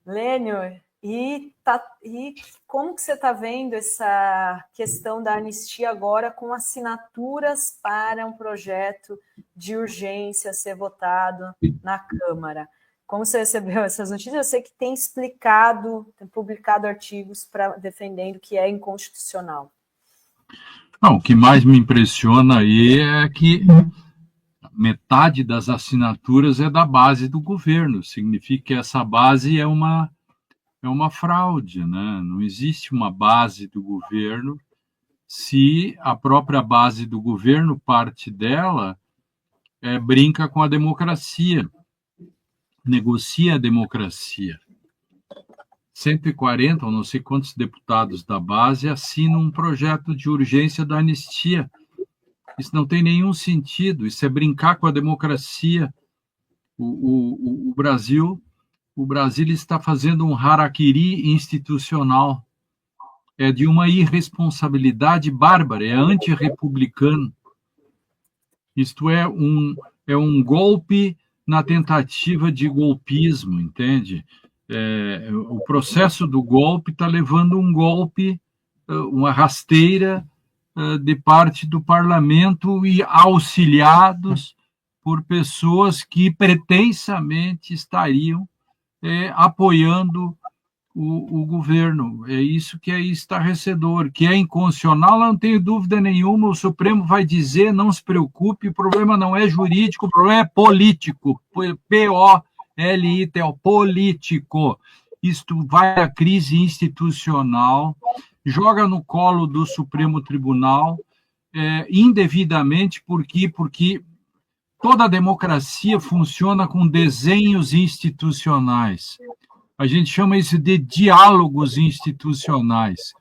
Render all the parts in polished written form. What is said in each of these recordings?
Lênio, e como que você está vendo essa questão da anistia agora com assinaturas para um projeto de urgência a ser votado na Câmara? Como você recebeu essas notícias? Eu sei que tem publicado artigos defendendo que é inconstitucional. Não, o que mais me impressiona aí é que metade das assinaturas é da base do governo. Significa que essa base é uma fraude, né? Não existe uma base do governo se a própria base do governo, parte dela, brinca com a democracia, negocia a democracia. 140, ou não sei quantos deputados da base assinam um projeto de urgência da anistia. Isso não tem nenhum sentido, isso é brincar com a democracia. O Brasil está fazendo um harakiri institucional. É de uma irresponsabilidade bárbara, é antirrepublicano. Isto é um golpe na tentativa de golpismo, entende? O processo do golpe está levando um golpe, uma rasteira de parte do parlamento e auxiliados por pessoas que pretensamente estariam apoiando o governo. É isso que é estarrecedor, que é inconstitucional, não tenho dúvida nenhuma, o Supremo vai dizer, não se preocupe, o problema não é jurídico, o problema é político, P-O-L-I-T-O, político. Isto vai à crise institucional, joga no colo do Supremo Tribunal, indevidamente, porque toda a democracia funciona com desenhos institucionais. A gente chama isso de diálogos institucionais.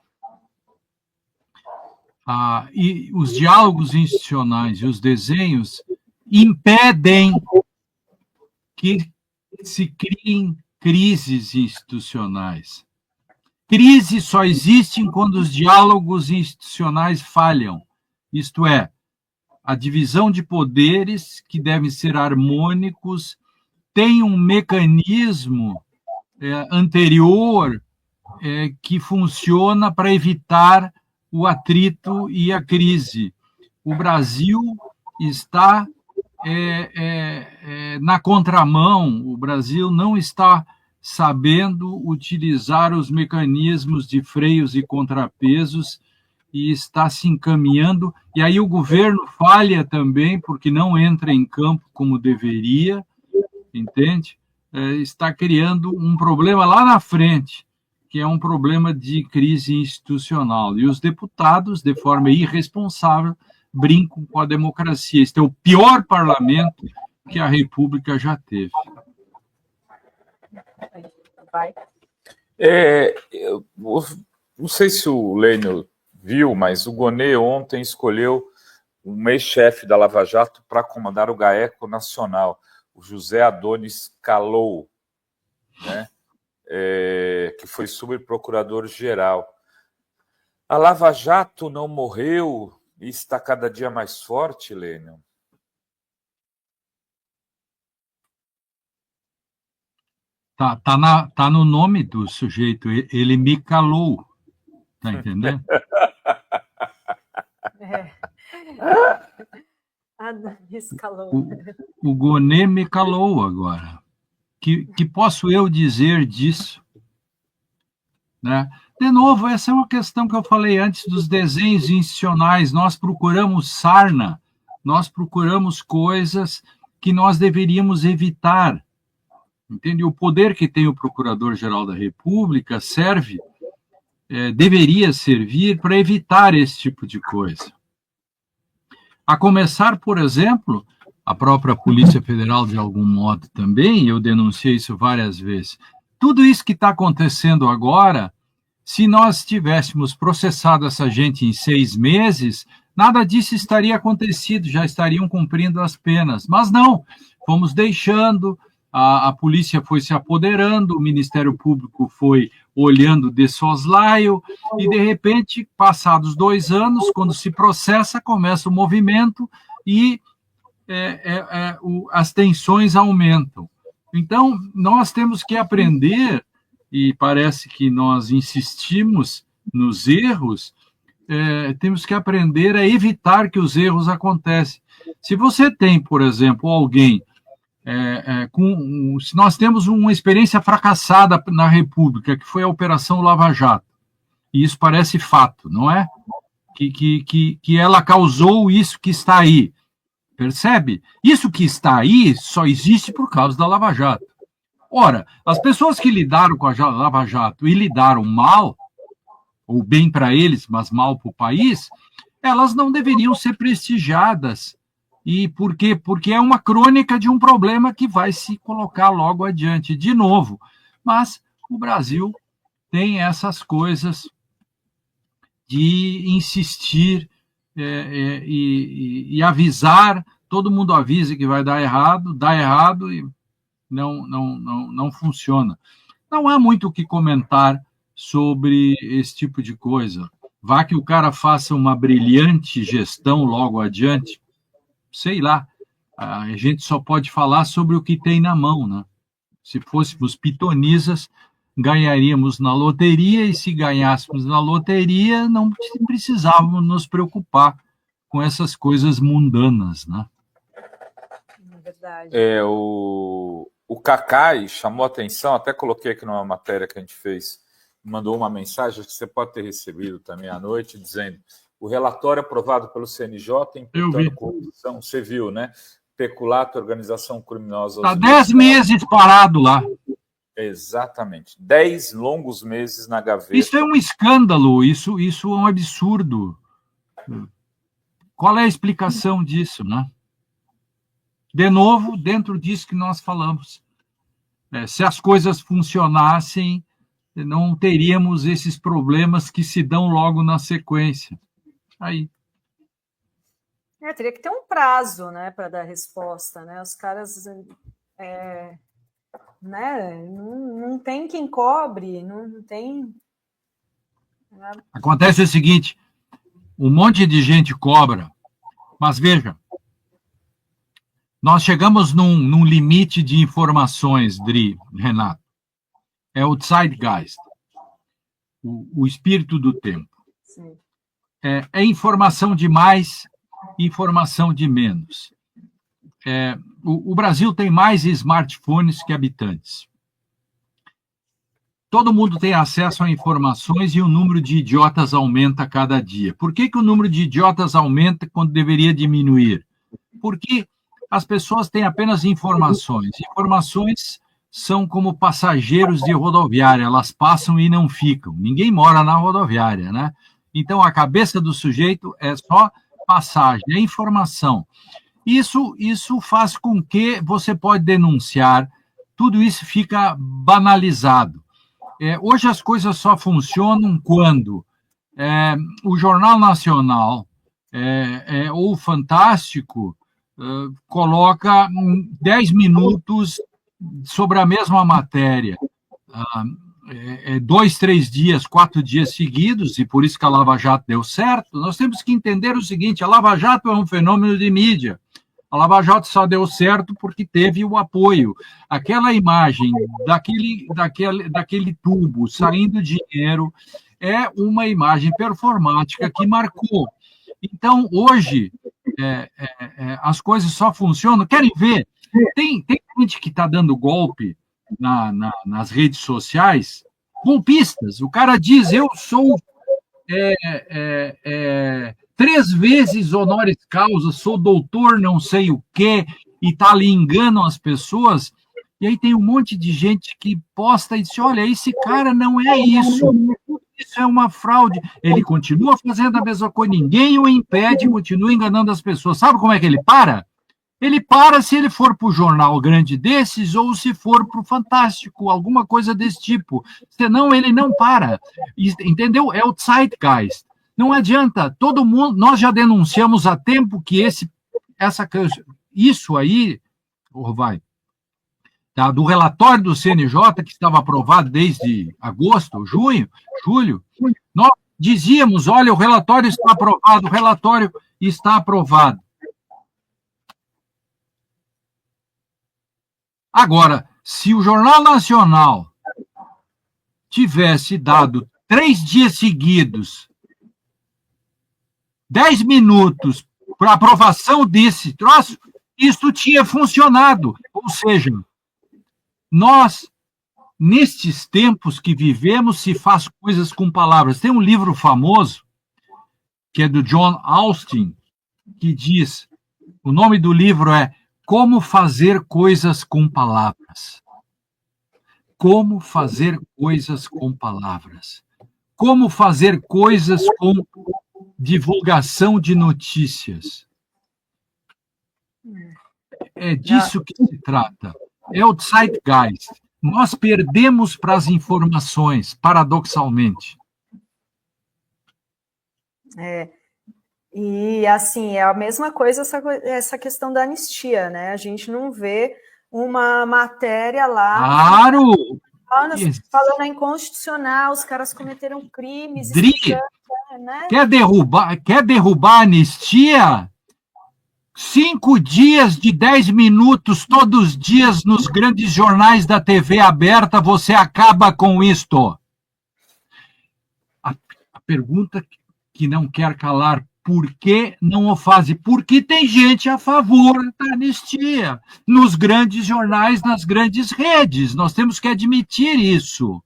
E os diálogos institucionais e os desenhos impedem que se criem crises institucionais. Crises só existem quando os diálogos institucionais falham. Isto é, a divisão de poderes, que devem ser harmônicos, tem um mecanismo anterior que funciona para evitar o atrito e a crise. O Brasil está na contramão, o Brasil não está sabendo utilizar os mecanismos de freios e contrapesos e está se encaminhando, e aí o governo falha também, porque não entra em campo como deveria, entende? Está criando um problema lá na frente, que é um problema de crise institucional. E os deputados, de forma irresponsável, brincam com a democracia. Este é o pior parlamento que a República já teve. Eu não sei se o Lênio viu, mas o Gonê ontem escolheu um ex-chefe da Lava Jato para comandar o GAECO Nacional, o José Adonis Calou, né? Que foi subprocurador-geral. A Lava Jato não morreu e está cada dia mais forte, Lênio? Tá no nome do sujeito, ele me calou, tá entendendo? O Gonê me calou agora. Que posso eu dizer disso? Né? De novo, essa é uma questão que eu falei antes dos desenhos institucionais. Nós procuramos sarna, nós procuramos coisas que nós deveríamos evitar. Entende? O poder que tem o Procurador-Geral da República deveria servir para evitar esse tipo de coisa. A começar, por exemplo, a própria Polícia Federal, de algum modo também, eu denunciei isso várias vezes. Tudo isso que está acontecendo agora, se nós tivéssemos processado essa gente em 6 meses, nada disso estaria acontecido, já estariam cumprindo as penas. Mas não, fomos deixando, a polícia foi se apoderando, o Ministério Público foi olhando de soslaio, e de repente, passados 2 anos, quando se processa, começa o movimento e as tensões aumentam. Então, nós temos que aprender e parece que nós insistimos nos erros, temos que aprender a evitar que os erros aconteçam. Se você tem, por exemplo, alguém se nós temos uma experiência fracassada na República, que foi a Operação Lava Jato, e isso parece fato, não é? Que ela causou isso que está aí. Percebe? Isso que está aí só existe por causa da Lava Jato. Ora, as pessoas que lidaram com a Lava Jato e lidaram mal, ou bem para eles, mas mal para o país, elas não deveriam ser prestigiadas. E por quê? Porque é uma crônica de um problema que vai se colocar logo adiante de novo. Mas o Brasil tem essas coisas de insistir e avisar, todo mundo avisa que vai dar errado, dá errado e não funciona. Não há muito o que comentar sobre esse tipo de coisa. Vá que o cara faça uma brilhante gestão logo adiante, sei lá, a gente só pode falar sobre o que tem na mão, né? Se fôssemos pitonisas, ganharíamos na loteria, e se ganhássemos na loteria, não precisávamos nos preocupar com essas coisas mundanas, né? É verdade. O Cacai chamou a atenção, até coloquei aqui numa matéria que a gente fez, mandou uma mensagem que você pode ter recebido também à noite, dizendo: o relatório aprovado pelo CNJ imputando corrupção, você viu, né? Peculato, organização criminosa. Está 10 meses parado lá. Exatamente. 10 longos meses na gaveta. Isso é um escândalo, isso é um absurdo. Qual é a explicação disso, né? De novo, dentro disso que nós falamos. Se as coisas funcionassem, não teríamos esses problemas que se dão logo na sequência. Aí. Teria que ter um prazo, né, para dar resposta, né? Os caras, né, não tem quem cobre, não tem. Acontece o seguinte: um monte de gente cobra, mas veja, nós chegamos num limite de informações, Dri, Renato. É o zeitgeist, o espírito do tempo. Sim. É informação de mais, informação de menos. O Brasil tem mais smartphones que habitantes. Todo mundo tem acesso a informações e o número de idiotas aumenta a cada dia. Por que o número de idiotas aumenta quando deveria diminuir? Porque as pessoas têm apenas informações. Informações são como passageiros de rodoviária, elas passam e não ficam. Ninguém mora na rodoviária, né? Então, a cabeça do sujeito é só passagem, é informação. Isso faz com que você pode denunciar, tudo isso fica banalizado. Hoje as coisas só funcionam quando o Jornal Nacional ou o Fantástico coloca 10 minutos sobre a mesma matéria. 2, 3 dias, 4 dias seguidos, e por isso que a Lava Jato deu certo. Nós temos que entender o seguinte: a Lava Jato é um fenômeno de mídia. A Lava Jato só deu certo porque teve o apoio. Aquela imagem daquele tubo saindo dinheiro é uma imagem performática que marcou. Então, hoje, as coisas só funcionam. Querem ver? Tem gente que está dando golpe nas redes sociais, golpistas. O cara diz: eu sou 3 vezes honoris causa, sou doutor não sei o quê, e está ali enganam as pessoas. E aí tem um monte de gente que posta e diz: olha, esse cara não é isso. Isso é uma fraude. Ele continua fazendo a mesma coisa, ninguém o impede, continua enganando as pessoas. Sabe como é que ele para? Ele para se ele for para o jornal grande desses ou se for para o Fantástico, alguma coisa desse tipo. Senão ele não para. Entendeu? É o zeitgeist. Não adianta. Todo mundo, nós já denunciamos há tempo que isso aí, do relatório do CNJ, que estava aprovado desde agosto, julho, nós dizíamos: olha, o relatório está aprovado, o relatório está aprovado. Agora, se o Jornal Nacional tivesse dado 3 dias seguidos, 10 minutos para aprovação desse troço, isso tinha funcionado. Ou seja, nós, nestes tempos que vivemos, se faz coisas com palavras. Tem um livro famoso, que é do John Austin, que diz, o nome do livro é Como Fazer Coisas com Palavras. Como fazer coisas com palavras. Como fazer coisas com divulgação de notícias. É disso que se trata. É o zeitgeist. Nós perdemos para as informações, paradoxalmente. E, assim, é a mesma coisa essa questão da anistia, né? A gente não vê uma matéria lá... Claro! Falando inconstitucional, os caras cometeram crimes... Dri, né? quer derrubar a anistia? 5 dias de 10 minutos, todos os dias, nos grandes jornais da TV aberta, você acaba com isto. A pergunta que não quer calar, por que não o fazem? Porque tem gente a favor da anistia nos grandes jornais, nas grandes redes. Nós temos que admitir isso.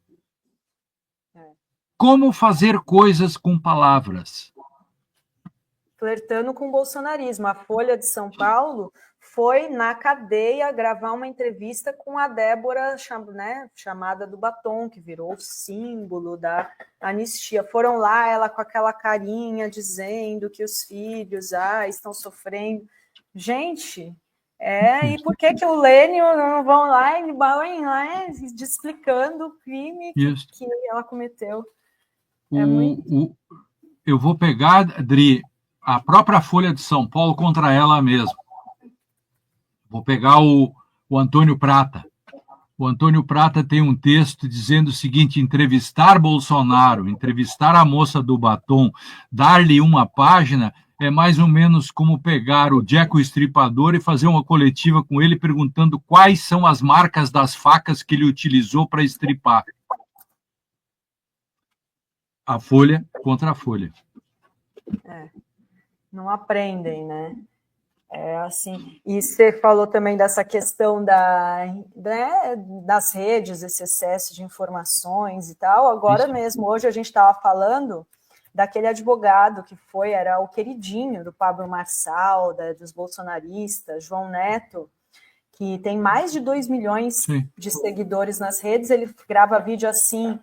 Como fazer coisas com palavras? Flertando com o bolsonarismo. A Folha de São Paulo foi na cadeia gravar uma entrevista com a Débora, né, chamada do Batom, que virou o símbolo da anistia. Foram lá, ela com aquela carinha, dizendo que os filhos estão sofrendo. Gente, e por que o Lênio não vão lá explicando o crime que ela cometeu? Eu vou pegar, Adri, a própria Folha de São Paulo contra ela mesma. Vou pegar o Antônio Prata. O Antônio Prata tem um texto dizendo o seguinte: entrevistar Bolsonaro, entrevistar a moça do batom, dar-lhe uma página, é mais ou menos como pegar o Jack o Estripador e fazer uma coletiva com ele perguntando quais são as marcas das facas que ele utilizou para estripar. A Folha contra a Folha. Não aprendem, né? Assim, e você falou também dessa questão das redes, esse excesso de informações e tal. Agora mesmo, hoje a gente estava falando daquele advogado que era o queridinho do Pablo Marçal, dos bolsonaristas, João Neto, que tem mais de 2 milhões de seguidores nas redes. Ele grava vídeo assim,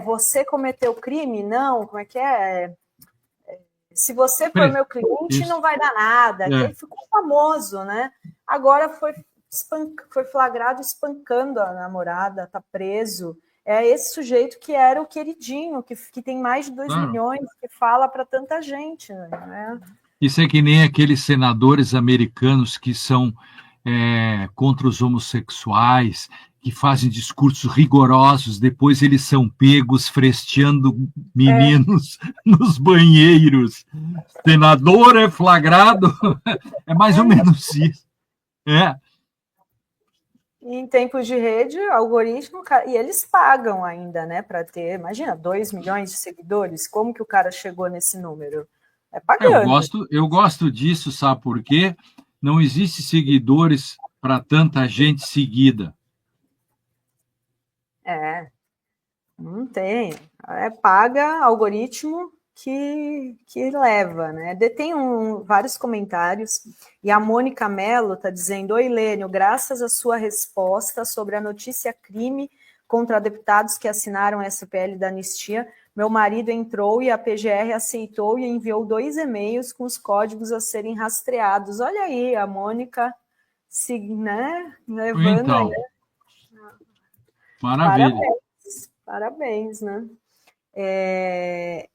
você cometeu crime? Não, como é que é? Se você for meu cliente, não vai dar nada. Ele ficou famoso, né? Agora foi flagrado espancando a namorada, está preso. É esse sujeito que era o queridinho, que tem mais de 2 milhões, que fala para tanta gente. Né? Isso é que nem aqueles senadores americanos que são contra os homossexuais, que fazem discursos rigorosos, depois eles são pegos fresteando meninos nos banheiros. Senador é flagrado, é mais ou menos isso. Em tempos de rede, algoritmo, e eles pagam ainda, né, para ter, imagina, 2 milhões de seguidores, como que o cara chegou nesse número? Pagando. Eu gosto disso, sabe por quê? Não existe seguidores para tanta gente seguida. Não tem. Paga algoritmo que leva, né? Tem vários comentários, e a Mônica Mello está dizendo: oi, Lênio, graças à sua resposta sobre a notícia crime contra deputados que assinaram a SPL da anistia, meu marido entrou e a PGR aceitou e enviou 2 e-mails com os códigos a serem rastreados. Olha aí, a Mônica, né, levando... Então, maravilha. Parabéns, né?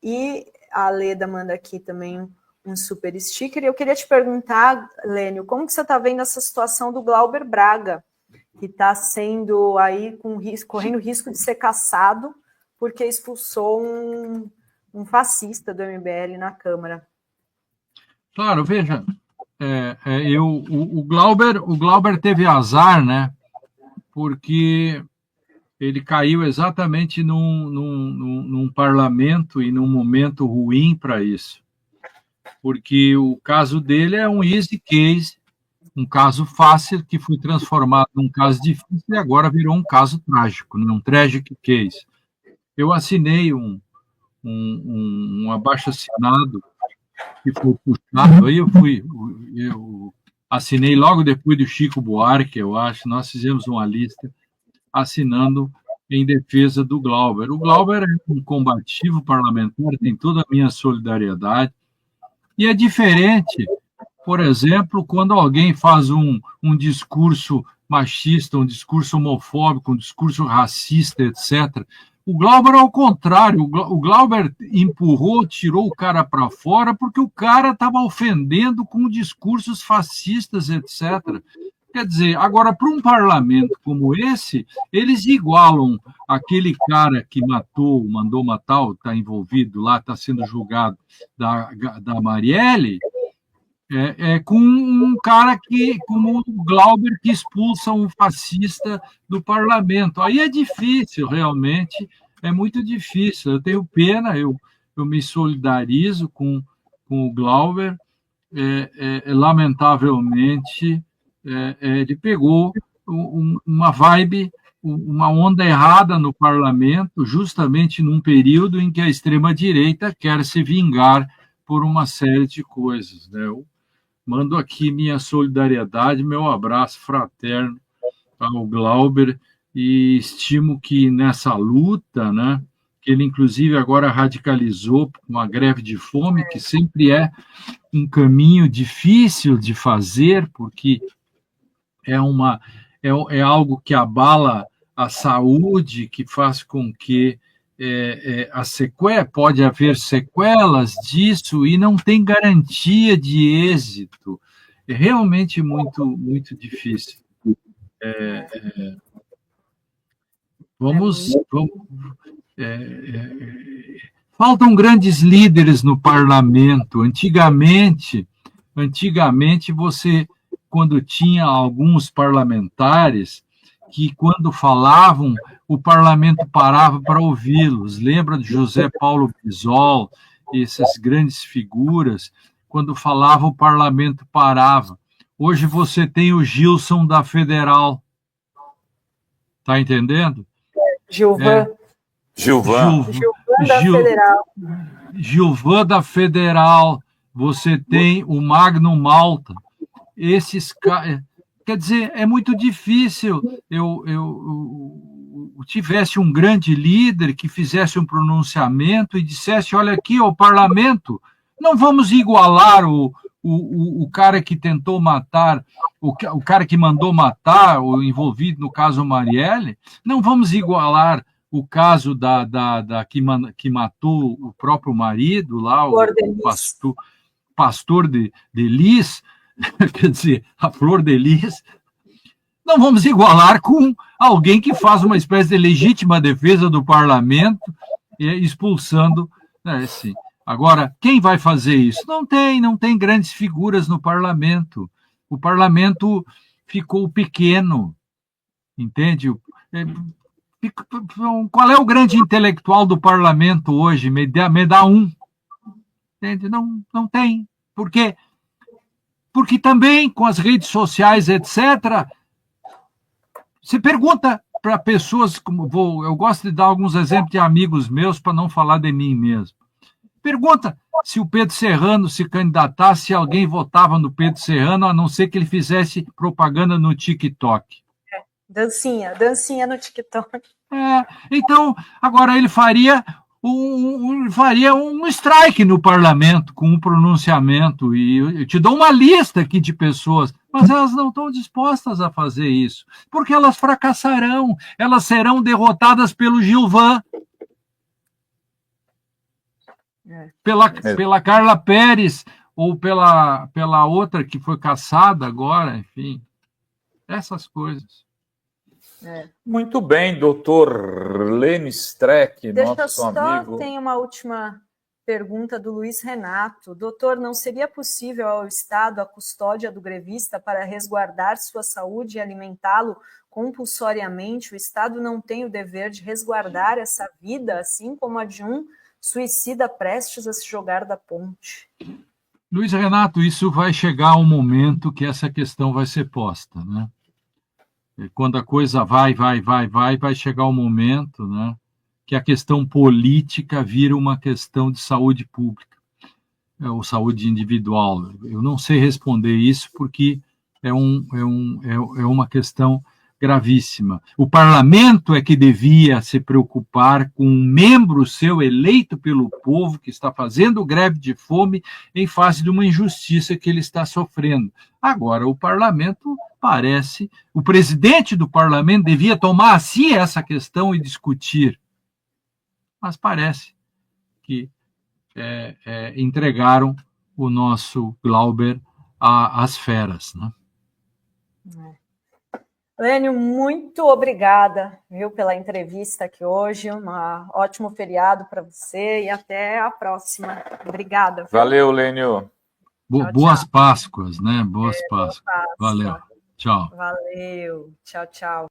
E a Leda manda aqui também um super sticker. E eu queria te perguntar, Lênio, como que você está vendo essa situação do Glauber Braga, que está sendo aí correndo risco de ser cassado porque expulsou um fascista do MBL na Câmara? Claro, veja, o Glauber teve azar, né? Porque ele caiu exatamente num parlamento e num momento ruim para isso, porque o caso dele é um easy case, um caso fácil que foi transformado num caso difícil e agora virou um caso trágico, um tragic case. Eu assinei um abaixo-assinado que foi puxado, aí eu assinei logo depois do Chico Buarque, eu acho, nós fizemos uma lista assinando em defesa do Glauber. O Glauber é um combativo parlamentar, tem toda a minha solidariedade, e é diferente, por exemplo, quando alguém faz um discurso machista, um discurso homofóbico, um discurso racista, etc. O Glauber, ao contrário, o Glauber empurrou, tirou o cara para fora porque o cara estava ofendendo com discursos fascistas, etc. Quer dizer, agora, para um parlamento como esse, eles igualam aquele cara que matou, mandou matar, está envolvido lá, está sendo julgado, da Marielle, com um cara como o Glauber, que expulsa um fascista do parlamento. Aí é difícil, realmente, é muito difícil. Eu tenho pena, eu me solidarizo com o Glauber. Lamentavelmente, ele pegou uma vibe, uma onda errada no parlamento, justamente num período em que a extrema-direita quer se vingar por uma série de coisas, né? Eu mando aqui minha solidariedade, meu abraço fraterno ao Glauber e estimo que nessa luta, né, que ele inclusive agora radicalizou uma greve de fome, que sempre é um caminho difícil de fazer, porque é algo que abala a saúde, que faz com que pode haver sequelas disso e não tem garantia de êxito. É realmente muito, muito difícil. Faltam grandes líderes no parlamento. Antigamente você, quando tinha alguns parlamentares que, quando falavam, o parlamento parava para ouvi-los. Lembra de José Paulo Bisol, essas grandes figuras? Quando falava, o parlamento parava. Hoje você tem o Gilson da Federal. Está entendendo? Gilvan da Federal. Gilvan da Federal. Você tem o Magno Malta. Esses caras... Quer dizer, é muito difícil eu tivesse um grande líder que fizesse um pronunciamento e dissesse, olha aqui, o parlamento, não vamos igualar o cara que tentou matar, o cara que mandou matar, o envolvido no caso Marielle, não vamos igualar o caso que matou o próprio marido lá, o pastor de Lis, quer dizer, a Flor de Lis, não vamos igualar com alguém que faz uma espécie de legítima defesa do parlamento, expulsando, assim. Agora, quem vai fazer isso? Não tem grandes figuras no parlamento. O parlamento ficou pequeno, entende? Qual é o grande intelectual do parlamento hoje? Me dá um. Entende? Não tem. Por quê? Porque também, com as redes sociais, etc., você pergunta para pessoas, eu gosto de dar alguns exemplos de amigos meus para não falar de mim mesmo. Pergunta se o Pedro Serrano se candidatasse, se alguém votava no Pedro Serrano, a não ser que ele fizesse propaganda no TikTok. Dancinha no TikTok. Então, agora ele faria um strike no parlamento com um pronunciamento, e eu te dou uma lista aqui de pessoas, mas elas não estão dispostas a fazer isso, porque elas fracassarão, elas serão derrotadas pelo Gilvan, pela Carla Pérez, ou pela outra que foi caçada agora, enfim, essas coisas. Muito bem, doutor Lênio Streck, nosso amigo. Tem uma última pergunta do Luiz Renato. Doutor, não seria possível ao Estado a custódia do grevista para resguardar sua saúde e alimentá-lo compulsoriamente? O Estado não tem o dever de resguardar essa vida, assim como a de um suicida prestes a se jogar da ponte? Luiz Renato, isso vai chegar um momento que essa questão vai ser posta, né? Quando a coisa vai chegar um momento, né, que a questão política vira uma questão de saúde pública, ou saúde individual. Eu não sei responder isso porque é uma questão gravíssima. O parlamento é que devia se preocupar com um membro seu eleito pelo povo que está fazendo greve de fome em face de uma injustiça que ele está sofrendo. Agora, o parlamento o presidente do parlamento devia tomar assim essa questão e discutir. Mas parece que entregaram o nosso Glauber às feras, né? Lênio, muito obrigada, viu, pela entrevista aqui hoje. Um ótimo feriado para você e até a próxima. Obrigada. Valeu, Lênio. Boas Páscoas, né? Boas Páscoas. Valeu. Tchau. Valeu. Tchau, tchau.